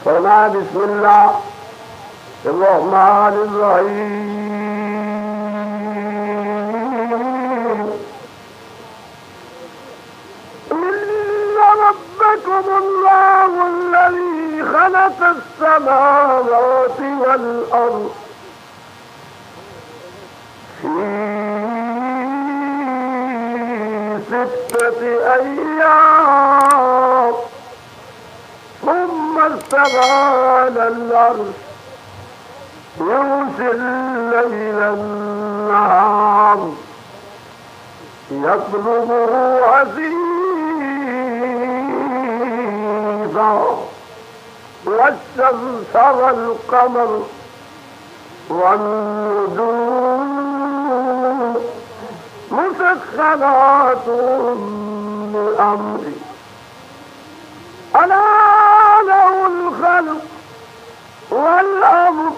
فرمایا بسم اللہ الرحمن الرحیم ان ربکم اللہ الذی خلق السماوات والارض فی ستة أيام ثم استوى على العرش يغشي الليل النهار يطلبه حثيثا والشمس والقمر والنجوم مسخرات بأمره ألا له الخلق والأمر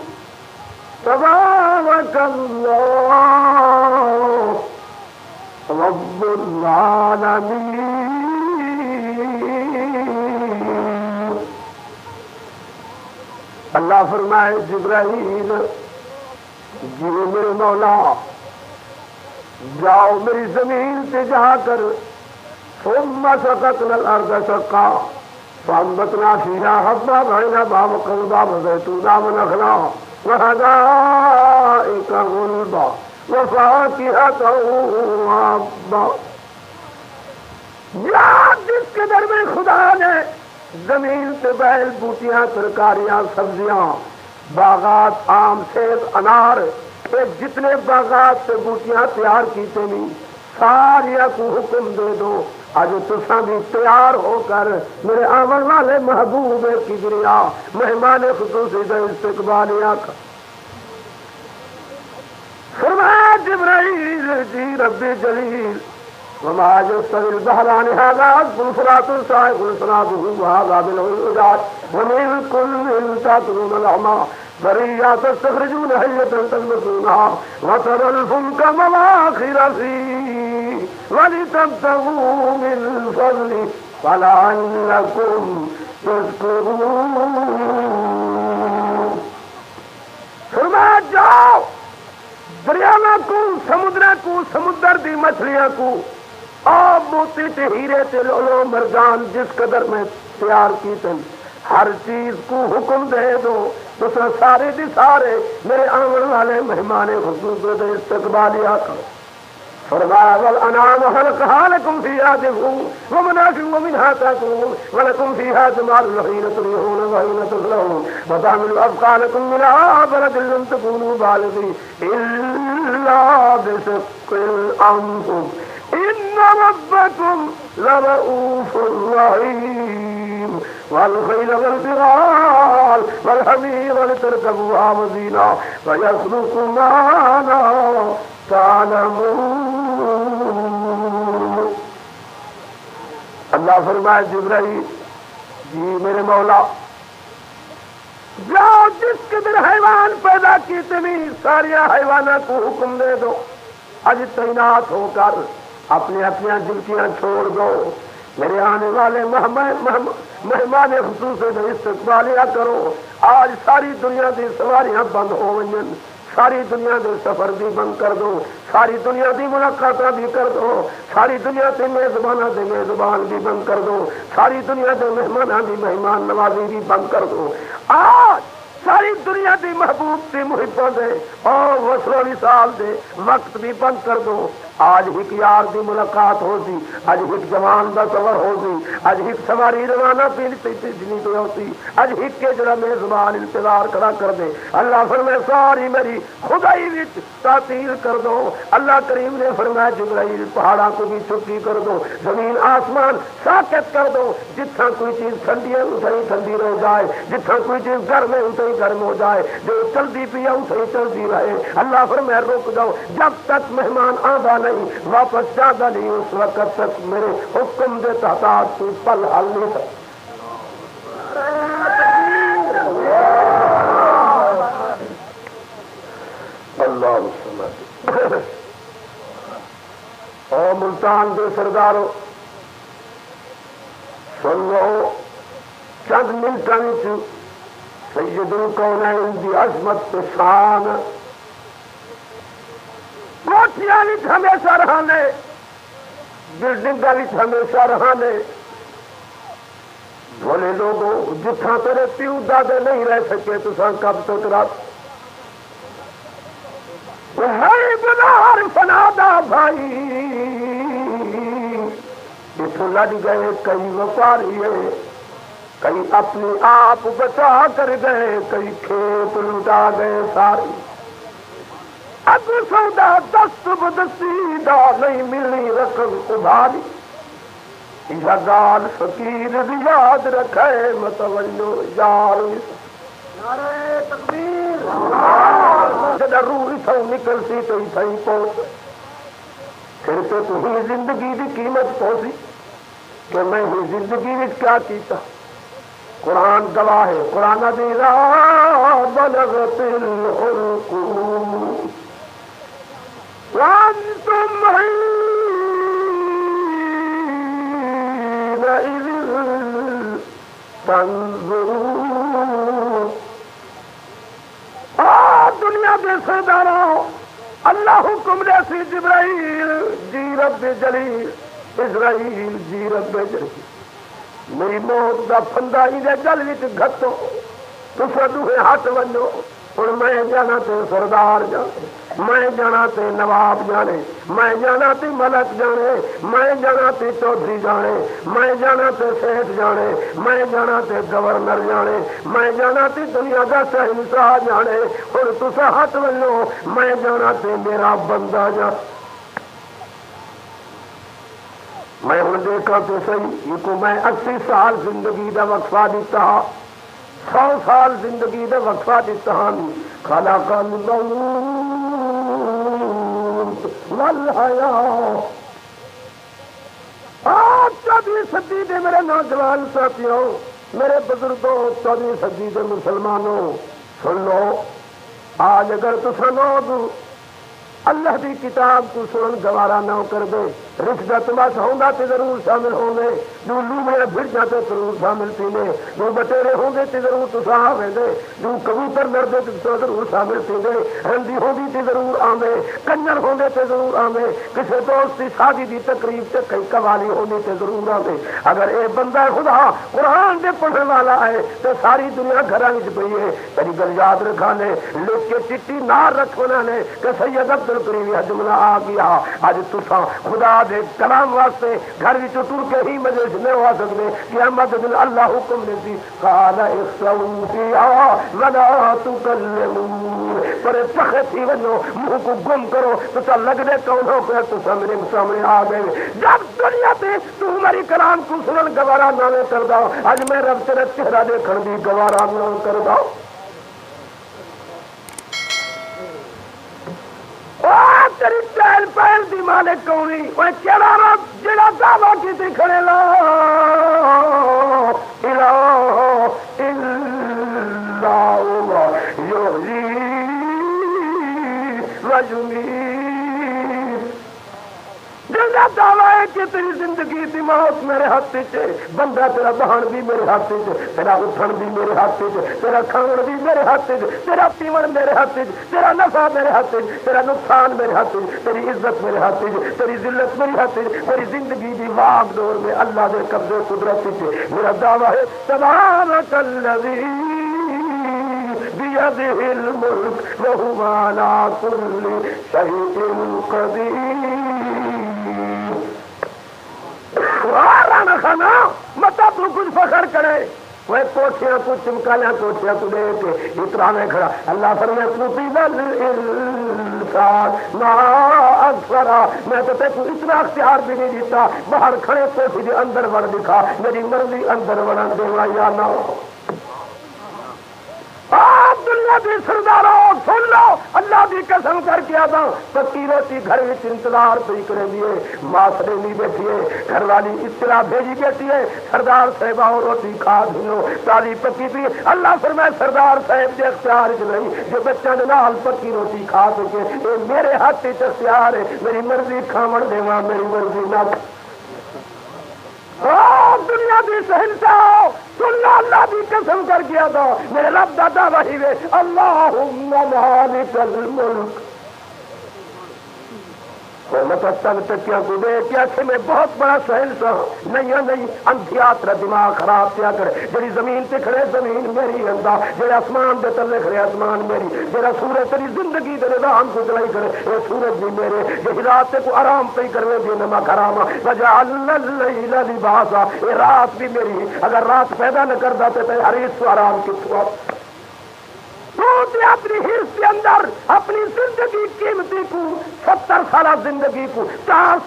تبارك الله رب العالمين. اللہ فرمائے جبرائیل جی میرے مولا جاؤ میری زمین سے جا کر ثم سقطنا الارض شقا فانبتنا فيها حبا وعنبا وقضبا وزيتونا ونخلا وحدائق غلبا وفاكهة وابا. جس کے در میں خدا نے زمین سے بیل بوٹیاں ترکاریاں سبزیاں باغات آم سیب انار جتنے باغات سے بوٹیاں تیار کی تھی ساریا کو حکم دے دو آج تساں بھی تیار ہو کر میرے آمن والے محبوب کبریا مہمان خصوصی کا استقبالیہ کا. فرمایا جبرائیل جی رب جلیل وما يستوي البحران هذا عذب فرات سائغ شرابه وهذا ملح أجاج ومن كل تأكلون لحما طريا تستخرجون حية تلبسونها وترى الفلك مواخر فيه ولتبتغوا من فضله فلعلكم تشكرون. فرمایا جاؤ دریاواں کو سمندر کو سمندر دی مچھلیاں کو آب موتی تے ہیرے تے لولو مرجان جس قدر میں تیار کی تن ہر چیز کو حکم دے دو دوسرا سارے دی سارے میرے آنگن والے مہمان خصوص دے استقبالیہ کرو. فرمایا والانعام خلقها لكم فيها دفء ومنافع ومنها تأكلون ولكم فيها جمال حين تريحون وحين تظلمون وتحملوا أثقالكم إلى بلد لم تكونوا بالغيه إلا بشق الأنفس إن ربكم لرؤوف رحيم. والخيل والبغال والحمير لتركبوها وزينة ويخلق ما لا تعلمون. اللہ فرمائے جبرائیل جی میرے مولا جاؤ جس قدر حیوان پیدا کی تمہیں سارے حیوانات کو حکم دے دو آج تعینات ہو کر اپنی اپنی ڈیوٹیاں چھوڑ دو میرے آنے والے مہمان خصوص استقبالیہ کرو. آج ساری دنیا کی سواریاں بند ہو گئی ساری دنیا کے سفر بھی بند کر دو ساری دنیا کی ملاقات بھی کر دو ساری دنیا کے میزبانوں کے میزبان بھی بند کر دو ساری دنیا کے مہمانوں کی مہمان نوازی بھی بند کر دو. آج ساری دنیا کی محبوب کی محبت دے اور وصل و وصال دے وقت بھی بند کر دو. آج ایک یار دی ملاقات ہو سی آج ایک جوان دا سفر ہو سی آج ایک سواری روانہ پینی تو ہوتی آج ایک کے جڑا میزبان انتظار کھڑا کر دے. اللہ فرمائے ساری میری خدائی وچ تعطیل کر دو. اللہ کریم نے فرمایا جبرائیل پہاڑاں کو بھی چھٹی کر دو زمین آسمان ساکت کر دو جتھاں کوئی چیز ٹھنڈی ہے اتنی ٹھنڈی ہو جائے جتھاں کوئی چیز گرم ہے اتنی گرم ہو جائے جو چلتی پی ہے اتنی چلتی رہے. اللہ فرمایا رک جاؤ جب تک مہمان آندا نہیں واپس جاتا نہیں اس وقت تک میرے حکم دے تحت تو پل حل نہیں سکتا. اللہ او ملتان دے سردارو سن لو چند منٹاں وچ سید الکونین دی عظمت تے شان کوٹھیاں وچ ہمیشہ رہانے بلڈنگاں وچ ہمیشہ رہانے بھولے لوگوں جتھاں تیرے پیو دادے نہیں رہ سکے تساں کب تک رات ہے بلار فنادا بھائی اتوں لڑ گئے کئی وپاری کئی اپنی آپ بچا کر گئے کئی کھیت لٹا گئے ساری اب سودا دست بدستی دا نہیں ملنی رقم ابھاری یہ گال فقیر یاد رکھے متوجہ یار نعرہ تکبیر جدہ روح اتھاؤ نکلتی تو اتھائی پہنچ پھر تو تمہیں زندگی دی قیمت پہنچی کہ میں ہی زندگی میں کیا کیتا قرآن گواہ ہے قرآن دیرا بلغت الحلقوم وانتم حينئذ تنظرون دنیا کے سرداروں اللہ حکم دے سی جبرائیل جی رب جلیل اسرائیل جی رب جلیل میری موت دا پھندا ہی دے گل وچ گھتو تساں دوہے ہاتھ ونجو ہن میں جانا تے سردار جانے میں جانا تے نواب جانے میں جانا تے ملک جانے میں جانا تے چودھری جانے میں جانا تے سیٹھ جانے میں جانا تے گورنر جانے میں جانا تے دنیا دا شہنشاہ جانے ہن تساں ہاتھ ونجو میں جانا تے میرا بندہ جا میں ہوں دیکھا تو صحیح کو میں 80 سال زندگی دا وقفہ دیتا 100 سال زندگی دا وقفہ دیتا خلق الموت والحیاء 14ویں صدی دے میرے نوجوان ساتھیوں میرے بزرگوں 14ویں صدی دے مسلمانوں سن لو آج اگر تساں لوگ اللہ دی کتاب کو سنن گوارا نہ کر دے رشتہ تماشا ہوندا تے ضرور شامل ہوں گے جو لومڑے بھڑ جاتے ضرور شامل تھی نے جو بٹیرے ہوں گے تے ضرور تساں آویں گے جو کبوتر لڑدے تے تساں ضرور شامل تھی گے رندی ہوندی تے ضرور آویں کنجر ہوندے تے ضرور آویں کسے دوست دی شادی دی تقریب تے کئی قوالی ہوندی تے ضرور آویں اگر اے بندہ خدا قرآن دے پڑھنے والا ہے تے ساری دنیا گھراں وچ پئی ہے تیری گل یاد رکھا نے لکھ کے چٹی نال رکھونا نے کہ سید عبدالکریم جملہ آ گیا اج تساں خدا دے کلام واسطے گھر وچ ٹر کے ہی مجلس نہیں ہو سکتے قیامت دن اللہ حکم دیتی قال اخسؤوا فیہا ولا تکلمون پر پخے تھی ونو منہ کو گم کرو تو لگ دے کون ہو کہ تو میرے سامنے آ گئے جب دنیا تے تو ہماری کلام کو سنن گوارا نہ کر دو اج میں رب تیرا چہرہ دیکھن دی گوارا نہ کر دو تیری چہل پہل دی مالک کونی وہ کیڑا رب جڑا دعویٰ کیتے کھڑے لا الہ الا اللہ یحیی و یمیت جنگا دعویٰ ہے کہ تیری زندگی دی موت میرے ہاتھ سے بندہ تیرا بہن بھی میرے ہاتھ سے تیرا اٹھن بھی میرے ہاتھ سے تیرا کھان بھی میرے ہاتھ سے تیرا پیون میرے ہاتھ سے تیرا نفع میرے ہاتھ سے تیرا نقصان میرے ہاتھ سے تیری عزت میرے ہاتھ سے تیری ذلت میرے ہاتھ سے تیری زندگی دی واگ دور میں اللہ دے قبضے قدرت سے میرا دعویٰ ہے تبارک الذی بیدہ الملک وہو علی کل شیء قدیر رانا خانا متا تو کچھ فخر کرے وہ کوٹھیاں کو چمکالیاں کوٹھیاں کو دے کے اترا میں کھڑا اللہ فرمائے قتل الانسان ما اکثرا میں تو تے کو اتنا اختیار بھی نہیں دیتا باہر کھڑے کوٹھی دے اندر وڑ دکھا میری مرضی اندر وڑن دے یا نہ آپ دنیا دی سرداروں سن لو اللہ دی قسم کر کے آتا پکی روٹی گھر وچ انتظار پہ کرے دیے ماسرے نہیں بیٹھی ہے گھر والی اطلاع بھیجی بیٹھی ہے سردار صاحب اور روٹی کھا دو تازی پکی پی اللہ فرمائے سردار صاحب کے اختیار چ نہیں جو بچوں کے نال پکی روٹی کھا سکے یہ میرے ہاتھ چ اختیار ہے میری مرضی کھاون دیواں میری مرضی نہ دنیا کی شہنشاہ سننا اللہ بھی قسم کر گیا تھا میرے رب دادا وہی وے اللہم مالک الملک تن تکیا کو دے کیا کہ میں بہت بڑا سہل سا نہیں اندھیات را دماغ خراب کیا کرے جڑی زمین تے کھڑے زمین میری اندا جڑا اسمان دے تلے کھڑے اسمان میری جڑا سورج تیری زندگی دے نظام کو چلائی کرے اے سورج بھی میرے جڑی رات کو آرام پہ کرے دی نما کراما وجعل اللیل لباسا اے رات بھی میری اگر رات پیدا نہ کردا تے حریص تو آرام کتھوں اپنی حرص کے اندر اپنی زندگی قیمتی کو 70 سالہ زندگی کو 4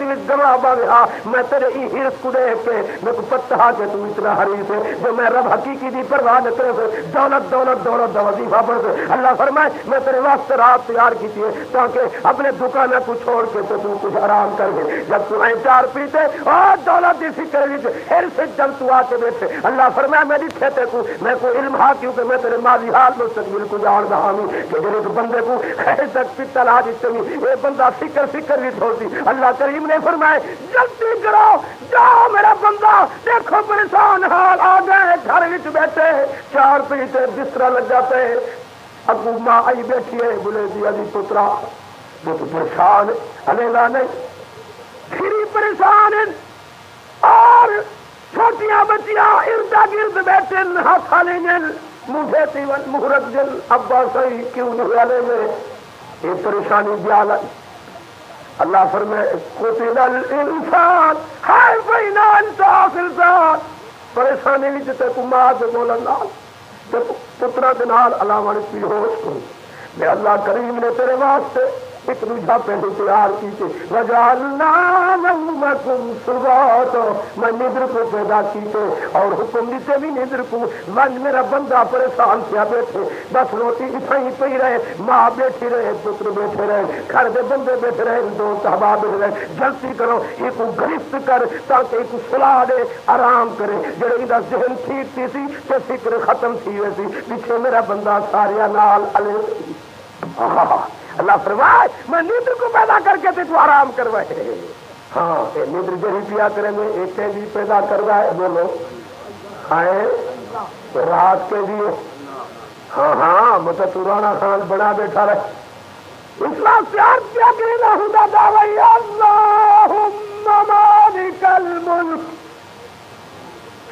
دن گوا باہا میں تیرے ہی حرص کو دیکھ کے میں کو پتہ کہ تو اتنا حریص ہے جو میں رب حقیقی دی پرواہ نہ کرے سے دولت دولت دولت دا وظیفہ پڑھ سے اللہ فرمائے میں تیرے واسطے رات تیار کی تھی تاکہ اپنے دکانہ کو چھوڑ کے تو کچھ آرام کر گے جب تو آئیں 4 پیتے اور دولت دی فکر وچ حرص جب تو آ کے بیٹھے اللہ فرمائے میں نہیں کہتے کو میں کو علم ہا کیونکہ میں تیرے ماضی حال مستقبل کو جان رہا ہوں کہ جب ایک بندے کو خیر تک پتل آ جاتے یہ بندہ فکر بھی چھوڑتی اللہ کریم نے فرمائے جلدی کرو جاؤ میرا بندہ دیکھو پریشان حال آ گئے گھر وچ بیٹھے 4 پیتے بستر لگ جاتے ابو ماں آئی بیٹھی ہے بولے دی علی پترا وہ تو پریشان علیہ نہیں پھر پریشان اور چھوٹیاں بچیاں اردا گرد بیٹھے ہاتھ لیں مجھے تیون مہرت دل ابا صحیح کیوں نہیں والے میں یہ پریشانی بیال اللہ فرمائے قتل الانسان ہائے فینا انصاف انسان پریشانی بھی جتے کو ماں دے بولن نال تے پترہ دے نال علامہ نے پی ہوش کو میں اللہ کریم نے تیرے واسطے ایک رجھا پہلے تیار کی تھی وجعلنا نومکم سباتا میں ندر کو پیدا کی تھے اور حکم دیتے بھی ندر کو من میرا بندہ پریشان کیا بیٹھے بس روٹی اتھائی پہی رہے ماں بیٹھی رہے پتر بیٹھے رہے گھر دے بندے بیٹھے رہے دوست احباب بیٹھے رہے جلسی کرو یہ کو گرفت کر تاکہ یہ کو صلاح دے آرام کرے جڑے اندہ ذہن ٹھیک تھی سی تے فکر ختم تھی ویسی پیچھے میرا بندہ ساریا نال علیہ اللہ فرمائے میں نیندر کو پیدا کر کے تو آرام کروائے ہاں نیندر جہی پیا کریں گے ایک بھی پیدا کروائے بولو آئے رات کے بھی ہاں مطلب پرانا خان بنا بیٹھا رہے اسلام پیار کیا کرے نہ خدا دعوی اللہم مالک الملک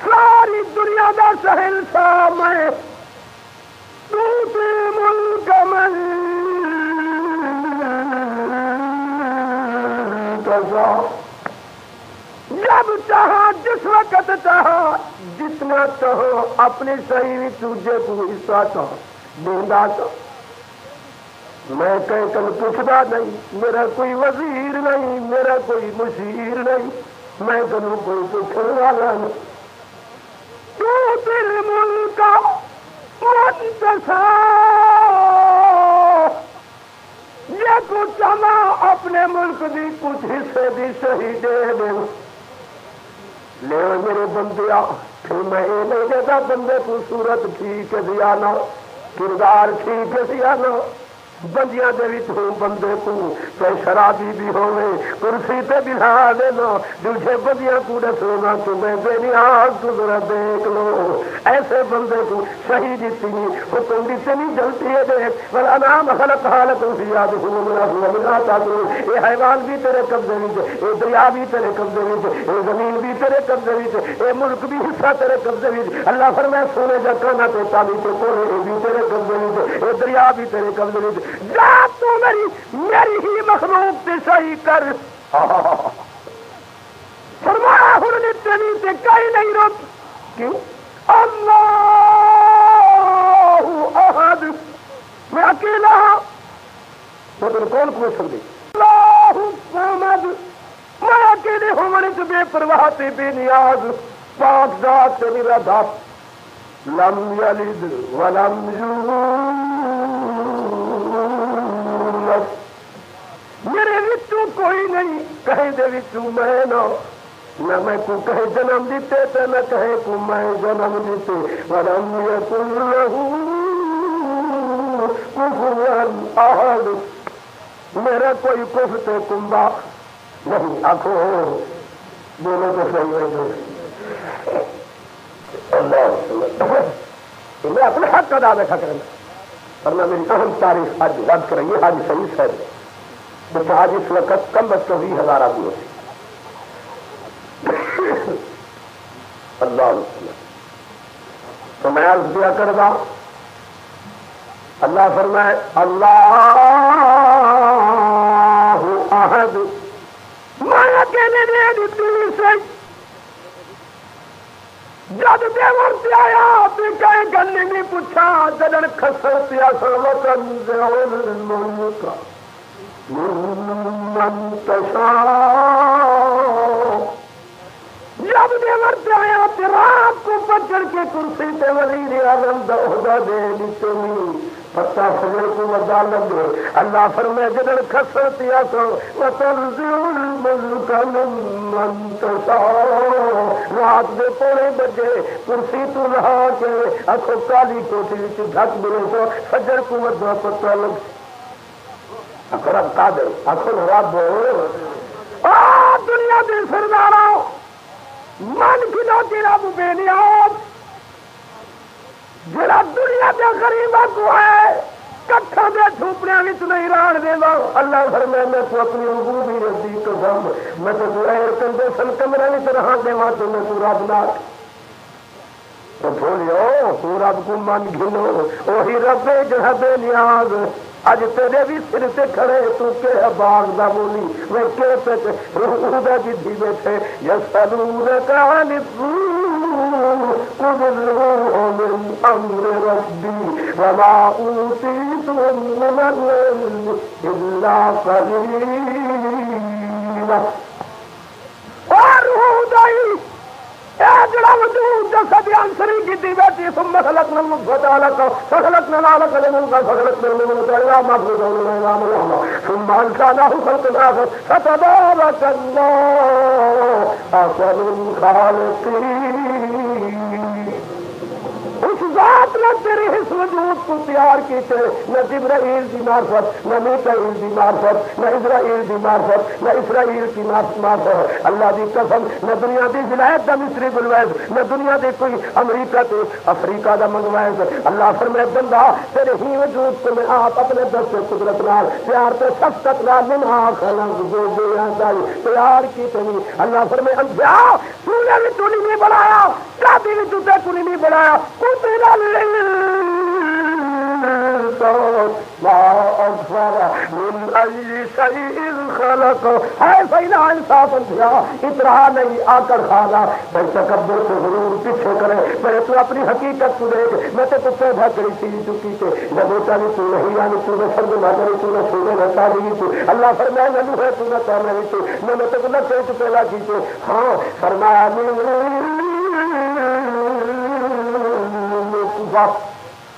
ساری دنیا دا سہل سا میں توتی ملک من جب چاہا جس وقت چاہا جتنا چاہو اپنی صحیح تجھے کو حصہ چاہو دوندا چاہو میں کہیں کل پوچھتا نہیں میرا کوئی وزیر نہیں میرا کوئی مشیر نہیں میں کہوں کوئی پوچھنے والا نہیں تو تیرے ملک کا منتصا یہ کچھ چلا اپنے ملک دی کچھ حصے دی صحیح دے دے لے میرے بندیا پھر میں یہ نہیں دیتا بندے کو صورت ٹھیک ہے دیا نہ کردار ٹھیک ہے دیا نہ بندیاں دے وچ ہوں بندے کو تے شرابی بھی ہوئے کرسی تے بٹھا دینا دوسرے بندیاں کو دسونا کہ میں بے نیاز کو ذرا دیکھ لو ایسے بندے کو صحیح دیتی نہیں حکم دیتے نہیں جلتی ہے دیکھ والانام خلق حالت فیاد ہوا یہ حیوان بھی تیرے قبضے میں یہ دریا بھی تیرے قبضے میں یہ زمین بھی تیرے قبضے میں یہ ملک بھی حصہ تیرے قبضے میں اللہ فرمائے سونے جا کانا تو تالی تو کوڑے بھی تیرے قبضے میں یہ دریا بھی تیرے قبضے میں جا تو میری ہی مخلوق سے صحیح کر فرمایا ہر نتنی سے کہیں نہیں رک کیوں اللہ احد میں اکیلا وہ تو کون پوچھ سکتے اللہ الصمد میں اکیلے ہوں من سے بے پرواہ سے بے نیاز پاک ذات سے میرا ذات لم یلد ولم یولد میرے وچوں کوئی نہیں کہیں دے وچوں میں نہ میں کو کہیں جنم دیتے تے نہ کہیں کو میں جنم دیتے ولم یکن لہ کفوا احد میرا کوئی کفت کنبا نہیں آنکھوں بولو تو صحیح ہے اللہ میں اپنے حق ادا بیٹھا کرنا، ورنہ میری اہم تاریخ آج یاد کر رہی ہے حاجی سعید صاحب بچہ آج اس وقت کم از کم 20,000 آدمی ہوتی اللہ تو میں عرض کیا کردا اللہ فرمائے اللہ احد میں اکیلے نے دل سے جب دیور سے آیا تو کہیں گلے نہیں پوچھا جدن خسر پیا سروتن ملک منتشا جب دیور سے آیا تو رات کو پکڑ کے کرسی تے وزیر اعظم عہدہ دے دیتے پتہ فجر کو ودا لگے اللہ فرمائے جدن خسر پیا سو وتنزع الملک ممن تشاء رات دے پونے بجے کرسی تو رہا کے اکھو کالی کوٹھی وچ ڈھک ملے تو فجر کو ودا پتہ لگ اکھو رب قادر اکھو رب دنیا دے سرداراں من کھلوتی رب بے نیاز جڑا دنیا دے غریباں کو ہے کٹھا دے جھوپڑیاں وچ نہیں رہن دیندا اللہ فرمائے میں تو اپنی ربوبیت دی قسم میں تو ایئر کنڈیشن کمرے وچ رہاں دیواں تو میں تو رب نال تو بھولو تو رب کو من گھنو وہی رب جڑا بے نیاز اج تیرے بھی سر سے کھڑے تو کہ باغ دا بولی میں کہ روح دا جدی بیٹھے یسالونک عن الروح قل الروح من امر ربی وما اوتیتم من العلم الا قلیلا اور روح دائی جڑا وجود جسد عنصری کی دی بیٹھی ثم خلقنا النطفة علقة فخلقنا العلقة مضغة فخلقنا المضغة عظاما فجعلنا العظام لحما ثم أنشأناه خلقا آخر فتبارك الله أحسن الخالقين اس ذات نے تیرے اس وجود کو تیار کیتے نہ جبرائیل کی معرفت نہ میکائیل کی معرفت نہ اسرائیل کی معرفت نہ اسرائیل کی معرفت اللہ دی قسم نہ دنیا دی ولایت دا مصری بلویز نہ دنیا دے کوئی امریکہ تے افریقہ دا منگویز اللہ فرمائے بندہ تیرے ہی وجود کو میں آپ اپنے دست قدرت نال پیار تے شفقت نال منہا خلق جو بیاندائی تیار کیتے نہیں اللہ فرمائے انبیاء تو نے بھی تو نہیں بنایا کابی بھی تو تے نہیں بنایا ما أكثر من أي شيء خلق ہے فینا انصاف انتہا اترا نہیں آ کر کھانا میں تکبر سے غرور پیچھے کرے میں تو اپنی حقیقت کو دیکھ میں تو پیدا کری تھی چکی تھے نہ بیٹا بھی تو نہیں یعنی تو نے فرد نہ کری تو نے چھوڑے نہ تالی تو اللہ فرمایا نہ ہے تو نہ کام نہیں تو میں تو نہ کہیں تو پیدا کی تو ہاں فرمایا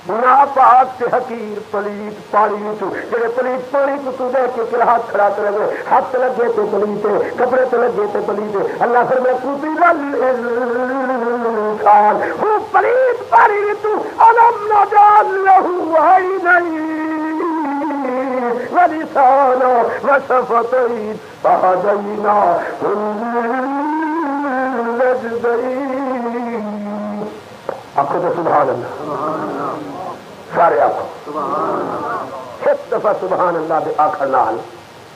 ناپاک سے حقیر پلیت پانی تو جڑے پلیت پانی کو تو دے کے پھر ہاتھ کھڑا کرے گے ہاتھ لگے تو پلیتے کپڑے تو لگے تو پلیتے اللہ فرمائے قتل الانسان وہ پلیت پانی تو الم نجعل له عینین ولسانا وشفتین فهدیناه النجدین آخو تو سبحان اللہ سارے آخو ایک دفعہ سبحان اللہ بے آخر نال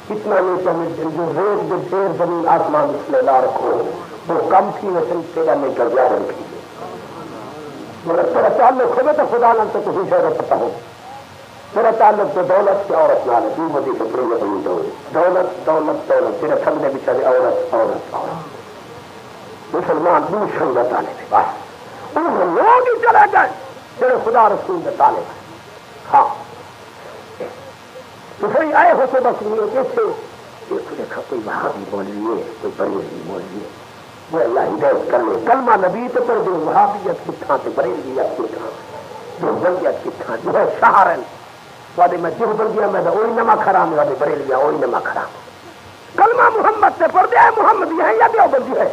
اتنا نہیں چاہیے جو ریت جو ڈھیر زمین آسمان مسئلے لا رکھو وہ کم تھی ویسے تیرا نہیں کر جا رہی مگر تیرا تعلق ہوگا تو خدا نال تو کسی شہر پتہ ہو تیرا تعلق تو دولت کی عورت نال ہے دو بدی سے پڑی ہے دولت دولت دولت تیرے سب نے بچاری عورت عورت عورت مسلمان دو شنگت آنے میں بس لوگ ہی چلے گئے تیرے خدا رسول میں تالے گئے ہاں تو صحیح آئے ہو تو بس نہیں کیسے ایک دیکھا کوئی وہاں بھی بولیے کوئی بریلی بولیے وہ اللہ ہدایت کر لے کلمہ نبی تو پر دو وہابیت کی تھان سے بریلیت کی تھان جو بلدیت کی تھان جو ہے شہرن وادے میں جو بلدیا میں وہی نما خرام وادے بریلیا وہی نما خرام کلمہ محمد سے پر دیا محمد ہے یا دیو بلدی ہے